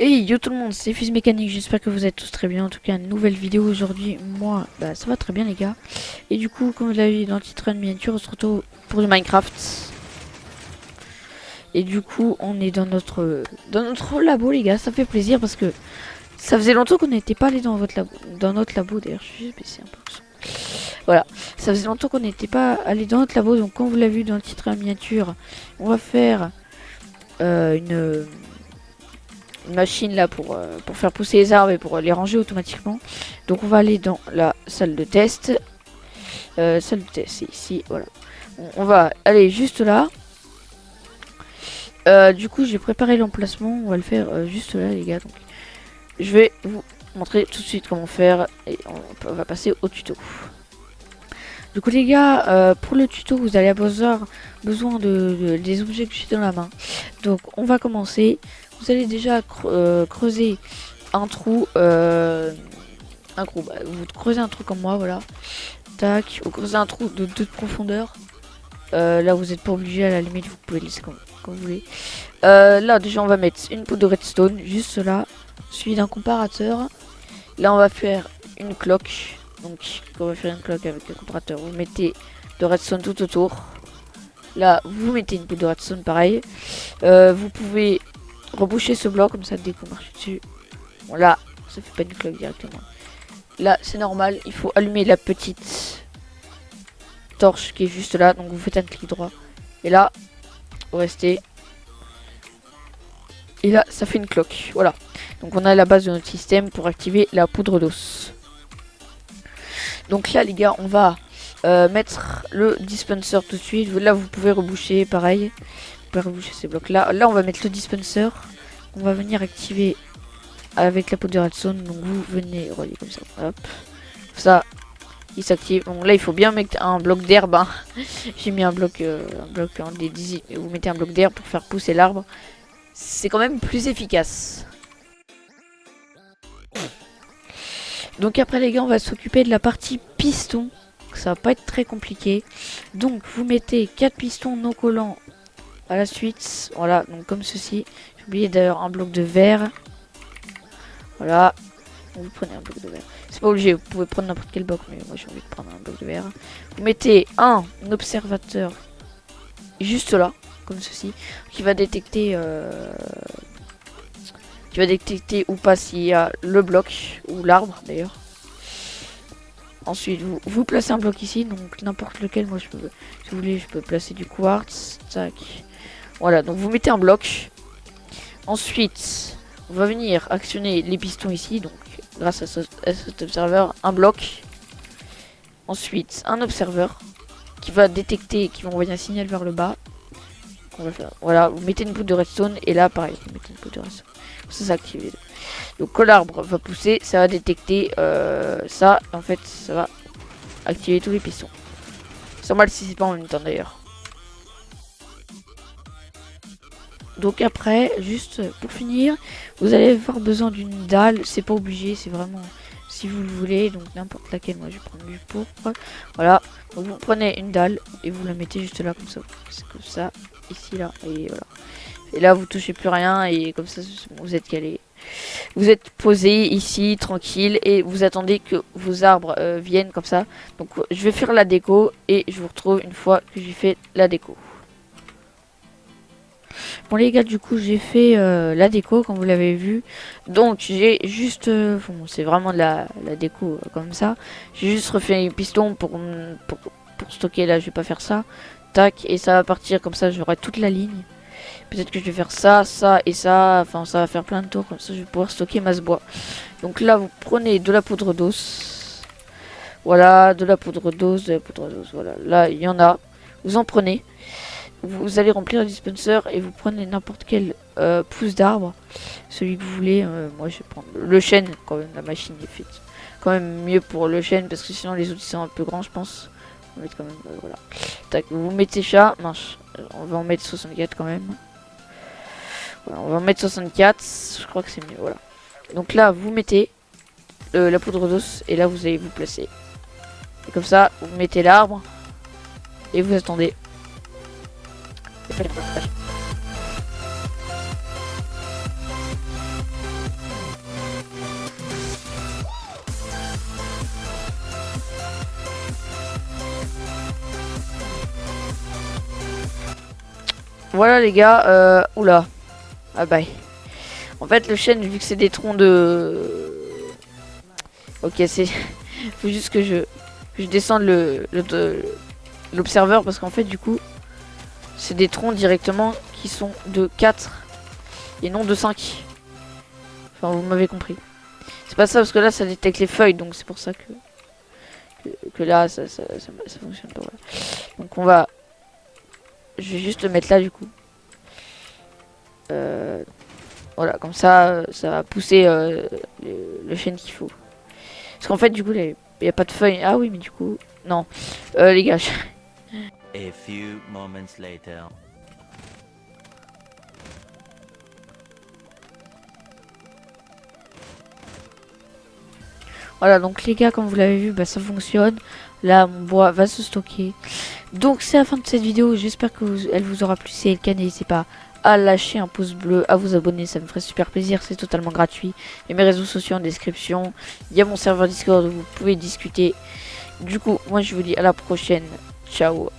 Hey yo tout le monde, c'est Fils Mécanique, j'espère que vous êtes tous très bien. En tout cas, une nouvelle vidéo aujourd'hui. Moi, bah ça va très bien les gars. Et du coup, comme vous l'avez vu dans le titre de miniature, on se retrouve pour du Minecraft. Et du coup, on est dans notre labo les gars, ça fait plaisir parce que ça faisait longtemps qu'on n'était pas allé dans votre labo, dans notre labo d'ailleurs, je vais baisser un peu le son. Voilà, ça faisait longtemps qu'on n'était pas allé dans notre labo, donc comme vous l'avez vu dans le titre de miniature, on va faire une machine là pour faire pousser les arbres et pour les ranger automatiquement. Donc on va aller dans la salle de test. Salle de test, c'est ici, voilà. On va aller juste là. Du coup j'ai préparé l'emplacement, on va le faire juste là les gars. Donc je vais vous montrer tout de suite comment faire et on va passer au tuto. Du coup les gars, pour le tuto vous allez avoir besoin des objets que j'ai dans la main. Donc on va commencer. Vous allez déjà creuser un trou, bah, vous creusez un trou comme moi, voilà. Tac, vous creusez un trou de 2 de profondeur. Là vous n'êtes pas obligé, à la limite vous pouvez laisser comme vous voulez. Là déjà on va mettre une poudre de redstone, juste là, suivi d'un comparateur. Là on va faire une cloque. Donc on va faire une cloque avec le comparateur. Vous mettez de redstone tout autour. Là vous mettez une poudre de redstone pareil. Vous pouvez reboucher ce bloc comme ça dès qu'on marche dessus. Bon là ça fait pas une cloque directement. Là c'est normal, il faut allumer la petite torche qui est juste là. Donc vous faites un clic droit. Et là vous restez. Et là ça fait une cloque. Voilà. Donc on a la base de notre système pour activer la poudre d'os. Donc là les gars on va mettre le dispenser tout de suite. Là vous pouvez reboucher pareil. Vous pouvez reboucher ces blocs là. Là on va mettre le dispenser. On va venir activer avec la poudre de redstone. Donc vous venez relier comme ça. Hop. Ça il s'active. Bon là il faut bien mettre un bloc d'herbe. Hein. J'ai mis un bloc en dédisi. Vous mettez un bloc d'herbe pour faire pousser l'arbre. C'est quand même plus efficace. Donc après les gars on va s'occuper de la partie piston. Ça va pas être très compliqué. Donc vous mettez 4 pistons non collants à la suite. Voilà, donc comme ceci. J'ai oublié d'ailleurs un bloc de verre. Voilà. Donc vous prenez un bloc de verre. C'est pas obligé, vous pouvez prendre n'importe quel bloc, mais moi j'ai envie de prendre un bloc de verre. Vous mettez un observateur juste là, comme ceci, qui va détecter ou pas s'il y a le bloc ou l'arbre d'ailleurs. Ensuite vous placez un bloc ici, donc n'importe lequel. Moi je peux, si vous voulez, je peux placer du quartz. Tac. Voilà, donc vous mettez un bloc. Ensuite on va venir actionner les pistons ici, donc grâce à cet observeur, un bloc. Ensuite un observeur qui va détecter, qui va envoyer un signal vers le bas. On va faire. Voilà, vous mettez une poudre de redstone et là pareil, vous mettez une poudre de redstone. Ça s'active les deux. Donc quand l'arbre va pousser, ça va détecter ça. En fait, ça va activer tous les pistons. C'est normal si c'est pas en même temps d'ailleurs. Donc après, juste pour finir, vous allez avoir besoin d'une dalle. C'est pas obligé, c'est vraiment si vous le voulez. Donc n'importe laquelle, moi je vais prendre du pourpre. Voilà, donc vous prenez une dalle et vous la mettez juste là comme ça. C'est comme ça, ici là, et voilà. Et là vous touchez plus rien et comme ça vous êtes calé. Vous êtes posé ici tranquille et vous attendez que vos arbres viennent comme ça. Donc je vais faire la déco et je vous retrouve une fois que j'ai fait la déco. Bon les gars, du coup j'ai fait la déco comme vous l'avez vu. Donc j'ai juste, bon, c'est vraiment de la déco comme ça. J'ai juste refait les pistons pour stocker. Là je vais pas faire ça. Tac, et ça va partir comme ça, j'aurai toute la ligne. Peut-être que je vais faire ça, ça et ça. Enfin ça va faire plein de tours, comme ça je vais pouvoir stocker masse bois. Donc là vous prenez de la poudre d'os. Voilà, de la poudre d'os, voilà. Là il y en a, vous en prenez. Vous allez remplir le dispenser et vous prenez n'importe quel pouce d'arbre, celui que vous voulez. Moi je vais prendre le chêne quand même, la machine est faite quand même mieux pour le chêne parce que sinon les autres sont un peu grands je pense. On va mettre quand même, voilà. Tac, vous mettez chat, mince, on va en mettre 64 quand même. Voilà, on va en mettre 64, je crois que c'est mieux, voilà. Donc là vous mettez la poudre d'os et là vous allez vous placer. Et comme ça vous mettez l'arbre et vous attendez. voilà les gars, oula. Ah bye. En fait le chêne vu que c'est des troncs de... Ok c'est... Faut juste que je descende l'observeur parce qu'en fait du coup c'est des troncs directement qui sont de 4 et non de 5. Enfin vous m'avez compris. C'est pas ça parce que là ça détecte les feuilles donc c'est pour ça que là ça fonctionne pas. Voilà. Donc on va... Je vais juste le mettre là du coup. Voilà, comme ça, ça va pousser le chêne qu'il faut. Parce qu'en fait, du coup, il n'y a pas de feuilles. Ah oui, mais du coup, non. Les gars, A few moments later. voilà, donc les gars, comme vous l'avez vu, bah, ça fonctionne. Là, mon bois va se stocker. Donc, c'est la fin de cette vidéo. J'espère qu'elle vous aura plu. Si c'est le cas, n'hésitez pas à lâcher un pouce bleu, à vous abonner, ça me ferait super plaisir, c'est totalement gratuit. Il y a mes réseaux sociaux en description, il y a mon serveur Discord où vous pouvez discuter. Du coup, moi je vous dis à la prochaine, ciao.